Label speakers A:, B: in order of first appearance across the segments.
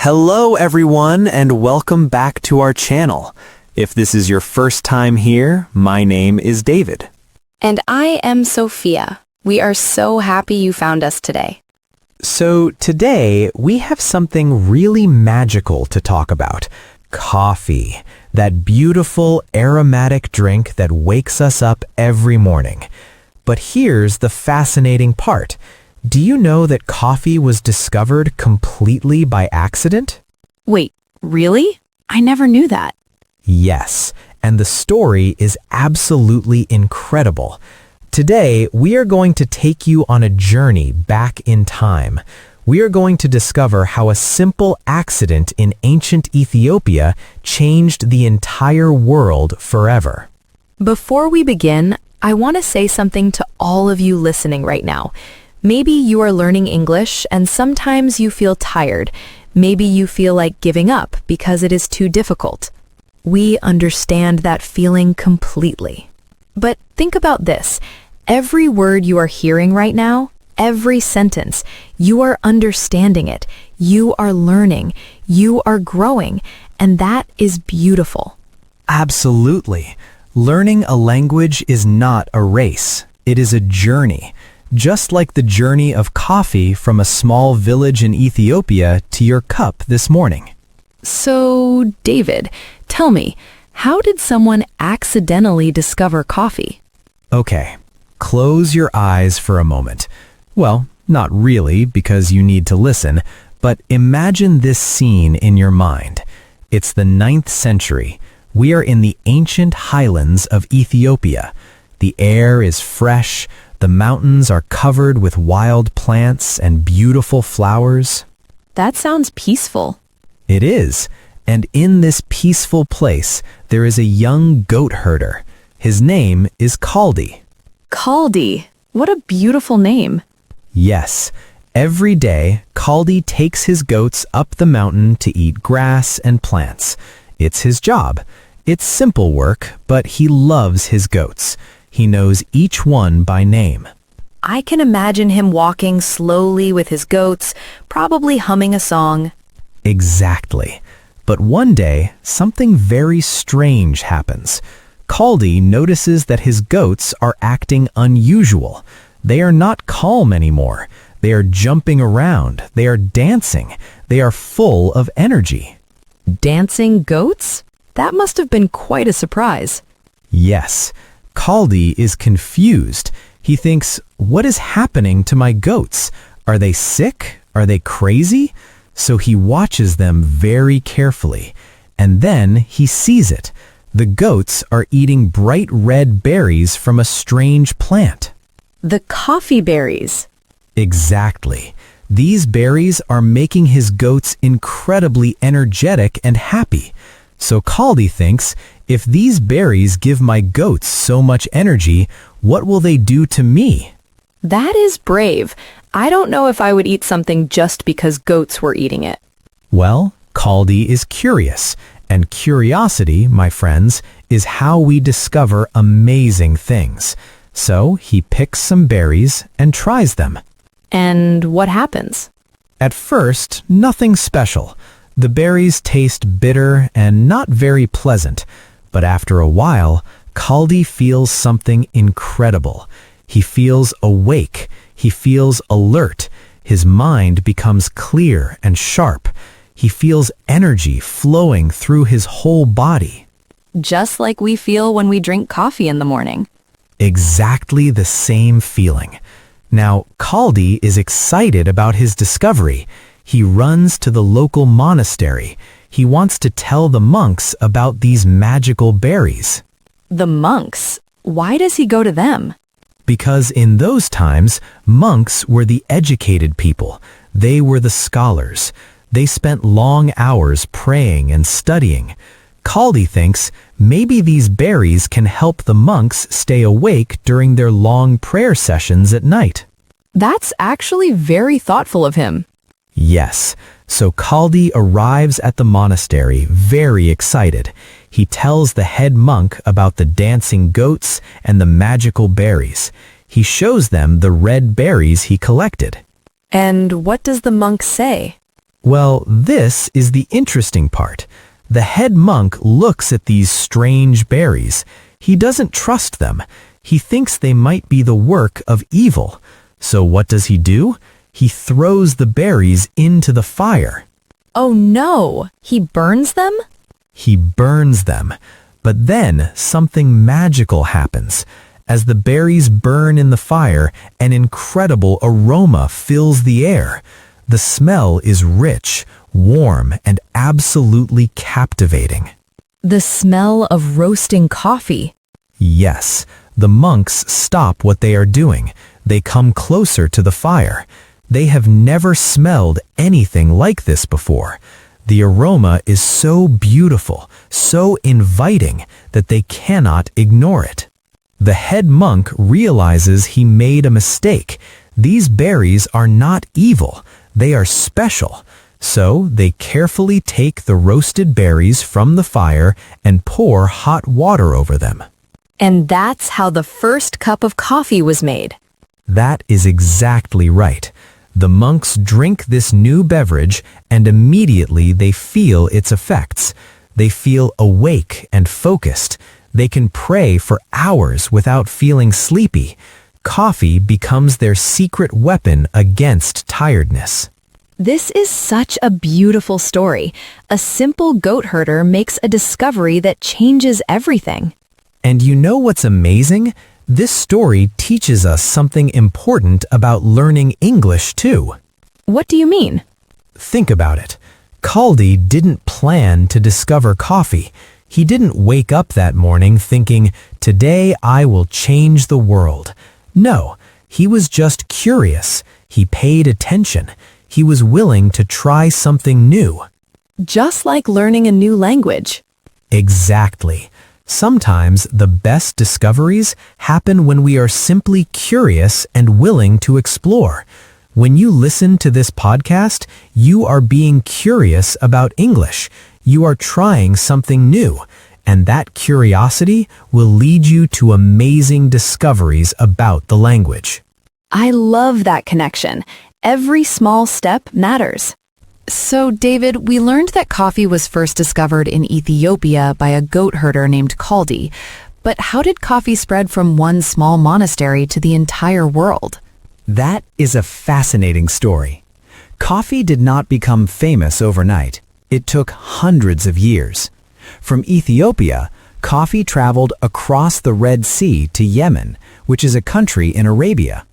A: Hello everyone and welcome back to our channel. If this is your first time here, my name is David.
B: And I am Sophia. We are so happy you found us today.
A: So today we have something really magical to talk about. Coffee, that beautiful aromatic drink that wakes us up every morning. But here's the fascinating part. Do you know that coffee was discovered completely by accident?
B: Wait, really? I never knew that.
A: Yes, and the story is absolutely incredible. Today, we are going to take you on a journey back in time. We are going to discover how a simple accident in ancient Ethiopia changed the entire world forever.
B: Before we begin, I want to say something to all of you listening right now. Maybe you are learning English and sometimes you feel tired. Maybe you feel like giving up because it is too difficult. We understand that feeling completely. But think about this. Every word you are hearing right now, every sentence, you are understanding it. You are learning. You are growing. And that is beautiful.
A: Absolutely. Learning a language is not a race. It is a journey. Just like the journey of coffee from a small village in Ethiopia to your cup this morning.
B: So, David, tell me, how did someone accidentally discover coffee?
A: Okay, close your eyes for a moment. Well, not really, because you need to listen, but imagine this scene in your mind. It's the 9th century. We are in the ancient highlands of Ethiopia. The air is fresh. The mountains are covered with wild plants and beautiful flowers.
B: That sounds peaceful.
A: It is. And in this peaceful place, there is a young goat herder. His name is Kaldi.
B: Kaldi. What a beautiful name.
A: Yes. Every day, Kaldi takes his goats up the mountain to eat grass and plants. It's his job. It's simple work, but he loves his goats. He knows each one by name.
B: I can imagine him walking slowly with his goats, probably humming a song.
A: Exactly. But one day, something very strange happens. Kaldi notices that his goats are acting unusual. They are not calm anymore. They are jumping around. They are dancing. They are full of energy.
B: Dancing goats? That must have been quite a surprise.
A: Yes. Kaldi is confused. He thinks, what is happening to my goats? Are they sick? Are they crazy? So he watches them very carefully. And then he sees it. The goats are eating bright red berries from a strange plant.
B: The coffee berries.
A: Exactly. These berries are making his goats incredibly energetic and happy. So Kaldi thinks, if these berries give my goats so much energy, what will they do to me?
B: That is brave. I don't know if I would eat something just because goats were eating it.
A: Well, Kaldi is curious, and curiosity, my friends, is how we discover amazing things. So he picks some berries and tries them.
B: And what happens?
A: At first, nothing special. The berries taste bitter and not very pleasant. But after a while, Kaldi feels something incredible. He feels awake. He feels alert. His mind becomes clear and sharp. He feels energy flowing through his whole body.
B: Just like we feel when we drink coffee in the morning.
A: Exactly the same feeling. Now, Kaldi is excited about his discovery. He runs to the local monastery. He wants to tell the monks about these magical berries.
B: The monks? Why does he go to them?
A: Because in those times, monks were the educated people. They were the scholars. They spent long hours praying and studying. Kaldi thinks maybe these berries can help the monks stay awake during their long prayer sessions at night.
B: That's actually very thoughtful of him.
A: Yes, so Kaldi arrives at the monastery very excited. He tells the head monk about the dancing goats and the magical berries. He shows them the red berries he collected.
B: And what does the monk say?
A: Well, this is the interesting part. The head monk looks at these strange berries. He doesn't trust them. He thinks they might be the work of evil. So what does he do? He throws the berries into the fire.
B: Oh no, he burns them?
A: He burns them. But then something magical happens. As the berries burn in the fire, an incredible aroma fills the air. The smell is rich, warm, and absolutely captivating.
B: The smell of roasting coffee.
A: Yes, the monks stop what they are doing. They come closer to the fire. They have never smelled anything like this before. The aroma is so beautiful, so inviting, that they cannot ignore it. The head monk realizes he made a mistake. These berries are not evil. They are special. So they carefully take the roasted berries from the fire and pour hot water over them.
B: And that's how the first cup of coffee was made.
A: That is exactly right. The monks drink this new beverage and immediately they feel its effects. They feel awake and focused. They can pray for hours without feeling sleepy. Coffee becomes their secret weapon against tiredness.
B: This is such a beautiful story. A simple goat herder makes a discovery that changes everything.
A: And you know what's amazing? This story teaches us something important about learning English too.
B: What do you mean?
A: Think about it. Kaldi didn't plan to discover coffee. He didn't wake up that morning thinking, "Today I will change the world." No, he was just curious. He paid attention. He was willing to try something new.
B: Just like learning a new language.
A: Exactly. Sometimes the best discoveries happen when we are simply curious and willing to explore. When you listen to this podcast, you are being curious about English. You are trying something new, and that curiosity will lead you to amazing discoveries about the language.
B: I love that connection. Every small step matters. So, David, we learned that coffee was first discovered in Ethiopia by a goat herder named Kaldi. But how did coffee spread from one small monastery to the entire world?
A: That is a fascinating story. Coffee did not become famous overnight. It took hundreds of years. From Ethiopia, coffee traveled across the Red Sea to Yemen, which is a country in Arabia.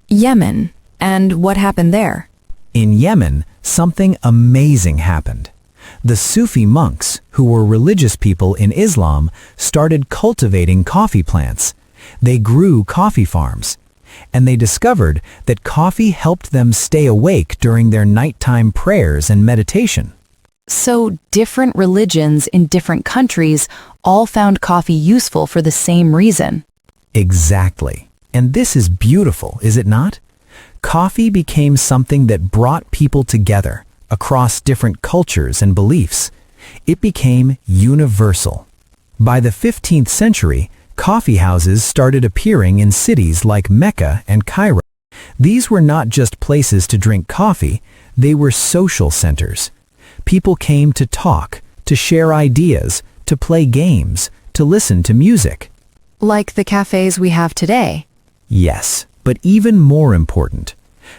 B: Yemen. And what happened there?
A: In Yemen, something amazing happened. The Sufi monks, who were religious people in Islam, started cultivating coffee plants. They grew coffee farms. And they discovered that coffee helped them stay awake during their nighttime prayers and meditation.
B: So different religions in different countries all found coffee useful for the same reason.
A: Exactly. And this is beautiful, is it not? Coffee became something that brought people together across different cultures and beliefs. It became universal. By the 15th century, coffee houses started appearing in cities like Mecca and Cairo. These were not just places to drink coffee, they were social centers. People came to talk, to share ideas, to play games, to listen to music.
B: Like the cafes we have today.
A: Yes, but even more important,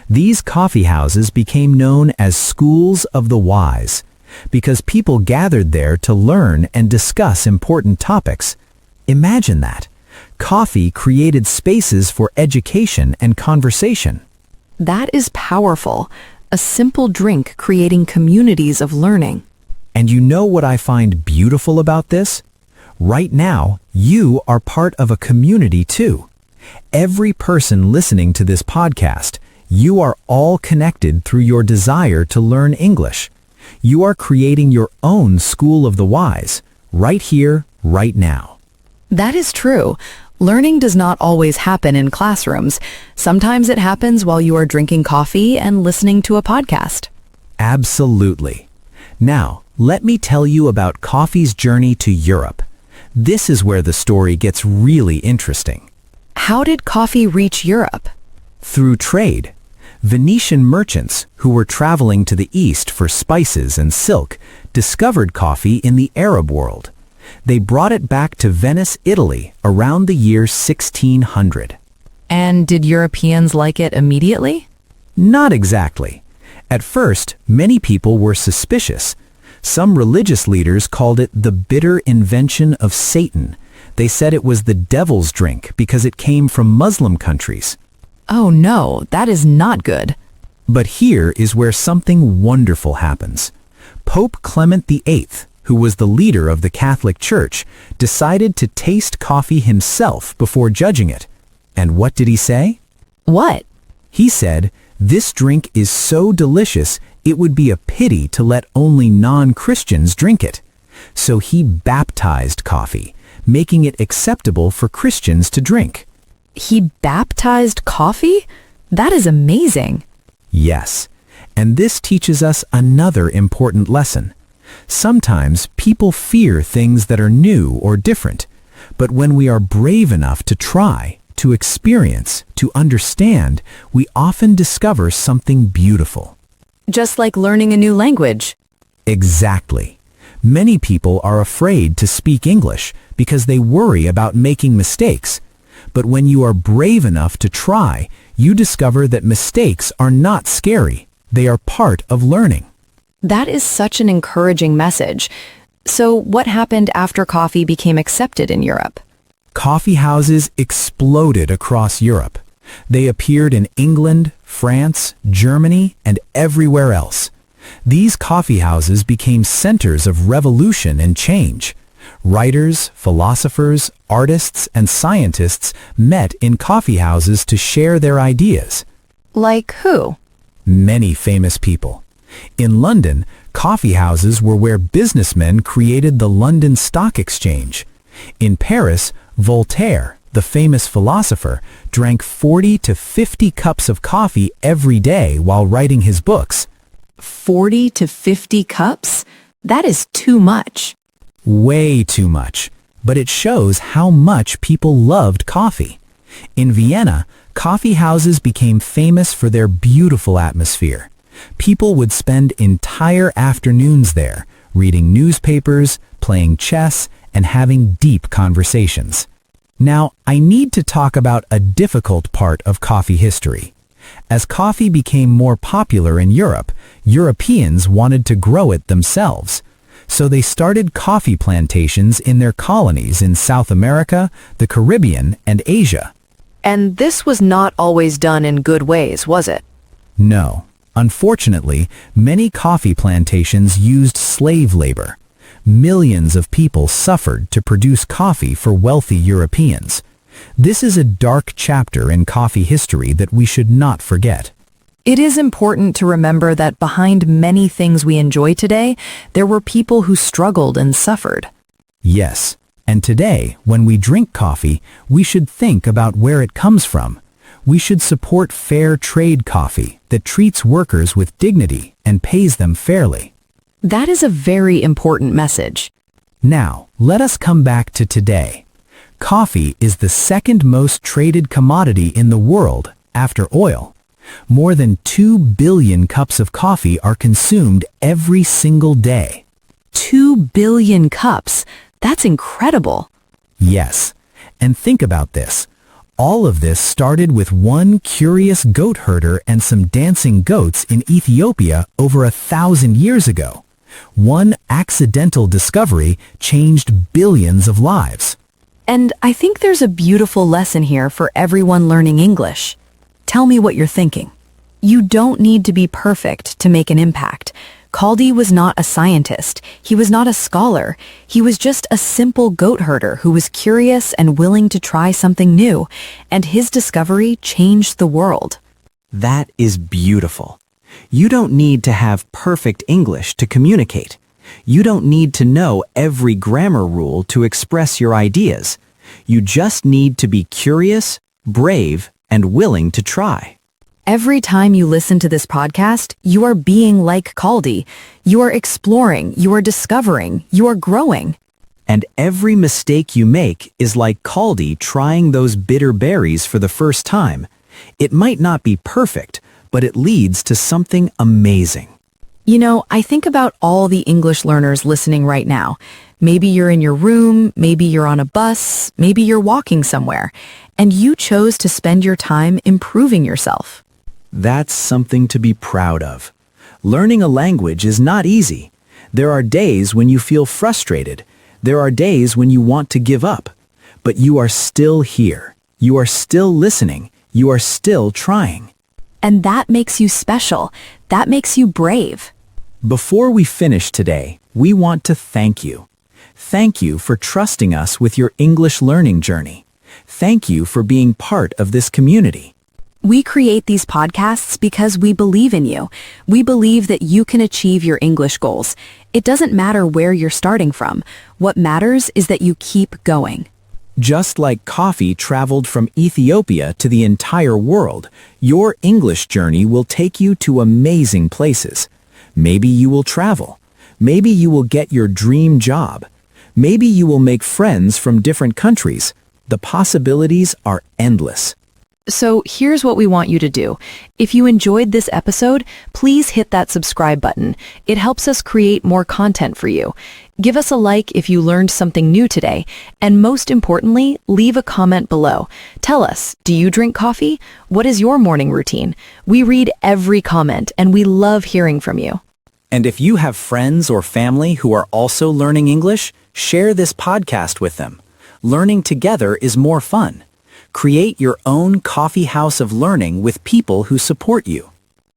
A: these coffee houses became known as schools of the wise, because people gathered there to learn and discuss important topics. Imagine that. Coffee created spaces for education and conversation.
B: That is powerful. A simple drink creating communities of learning.
A: And you know what I find beautiful about this? Right now, you are part of a community too. Every person listening to this podcast, you are all connected through your desire to learn English. You are creating your own school of the wise, right here, right now.
B: That is true. Learning does not always happen in classrooms. Sometimes it happens while you are drinking coffee and listening to a podcast.
A: Absolutely. Now, let me tell you about coffee's journey to Europe. This is where the story gets really interesting.
B: How did coffee reach Europe?
A: Through trade. Venetian merchants who were traveling to the east for spices and silk discovered coffee in the Arab world. They brought it back to Venice, Italy around the year 1600.
B: And did Europeans like it immediately?
A: Not exactly. At first, many people were suspicious. Some religious leaders called it the bitter invention of Satan. They said it was the devil's drink because it came from Muslim countries.
B: Oh no, that is not good.
A: But here is where something wonderful happens. Pope Clement VIII, who was the leader of the Catholic Church, decided to taste coffee himself before judging it. And what did he say?
B: What?
A: He said, "This drink is so delicious, it would be a pity to let only non-Christians drink it." So he baptized coffee, making it acceptable for Christians to drink.
B: He baptized coffee? That is amazing.
A: Yes, and this teaches us another important lesson. Sometimes people fear things that are new or different, but when we are brave enough to try, to experience, to understand, we often discover something beautiful.
B: Just like learning a new language.
A: Exactly. Many people are afraid to speak English because they worry about making mistakes. But when you are brave enough to try, you discover that mistakes are not scary. They are part of learning.
B: That is such an encouraging message. So what happened after coffee became accepted in Europe?
A: Coffee houses exploded across Europe. They appeared in England, France, Germany, and everywhere else. These coffee houses became centers of revolution and change. Writers, philosophers, artists, and scientists met in coffee houses to share their ideas.
B: Like who?
A: Many famous people. In London, coffee houses were where businessmen created the London Stock Exchange. In Paris, Voltaire, the famous philosopher, drank 40 to 50 cups of coffee every day while writing his books.
B: 40 to 50 cups? That is too much.
A: Way too much, but it shows how much people loved coffee. In Vienna, coffee houses became famous for their beautiful atmosphere. People would spend entire afternoons there, reading newspapers, playing chess, and having deep conversations. Now, I need to talk about a difficult part of coffee history. As coffee became more popular in Europe, Europeans wanted to grow it themselves. So they started coffee plantations in their colonies in South America, the Caribbean, and Asia.
B: And this was not always done in good ways, was it?
A: No. Unfortunately, many coffee plantations used slave labor. Millions of people suffered to produce coffee for wealthy Europeans. This is a dark chapter in coffee history that we should not forget.
B: It is important to remember that behind many things we enjoy today, there were people who struggled and suffered.
A: Yes, and today, when we drink coffee, we should think about where it comes from. We should support fair trade coffee that treats workers with dignity and pays them fairly.
B: That is a very important message.
A: Now, let us come back to today. Coffee is the second most traded commodity in the world after oil. More than 2 billion cups of coffee are consumed every single day.
B: 2 billion cups? That's incredible.
A: Yes, and think about this. All of this started with one curious goat herder and some dancing goats in Ethiopia over 1,000 years ago. One accidental discovery changed billions of lives.
B: And I think there's a beautiful lesson here for everyone learning English. Tell me what you're thinking. You don't need to be perfect to make an impact. Kaldi was not a scientist. He was not a scholar. He was just a simple goat herder who was curious and willing to try something new, and his discovery changed the world.
A: That is beautiful. You don't need to have perfect English to communicate. You don't need to know every grammar rule to express your ideas. You just need to be curious, brave, and willing to try.
B: Every time you listen to this podcast, you are being like Kaldi. You are exploring, you are discovering, you are growing.
A: And every mistake you make is like Kaldi trying those bitter berries for the first time. It might not be perfect, but it leads to something amazing.
B: You know, I think about all the English learners listening right now. Maybe you're in your room, maybe you're on a bus, maybe you're walking somewhere, and you chose to spend your time improving yourself.
A: That's something to be proud of. Learning a language is not easy. There are days when you feel frustrated. There are days when you want to give up. But you are still here. You are still listening. You are still trying.
B: And that makes you special. That makes you brave.
A: Before we finish today, we want to thank you. Thank you for trusting us with your English learning journey. Thank you for being part of this community.
B: We create these podcasts because we believe in you. We believe that you can achieve your English goals. It doesn't matter where you're starting from. What matters is that you keep going.
A: Just like coffee traveled from Ethiopia to the entire world, your English journey will take you to amazing places. Maybe you will travel. Maybe you will get your dream job. Maybe you will make friends from different countries. The possibilities are endless.
B: So here's what we want you to do. If you enjoyed this episode, please hit that subscribe button. It helps us create more content for you. Give us a like if you learned something new today. And most importantly, leave a comment below. Tell us, do you drink coffee? What is your morning routine? We read every comment and we love hearing from you.
A: And if you have friends or family who are also learning English, share this podcast with them. Learning together is more fun. Create your own coffee house of learning with people who support you.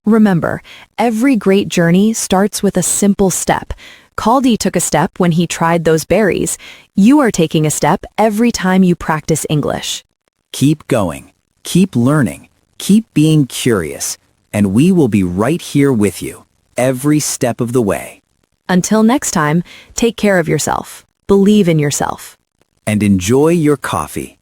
B: Remember, every great journey starts with a simple step. Kaldi took a step when he tried those berries. You are taking a step every time you practice English.
A: Keep going. Keep learning. Keep being curious. And we will be right here with you, every step of the way.
B: Until next time, take care of yourself. Believe in yourself.
A: And enjoy your coffee.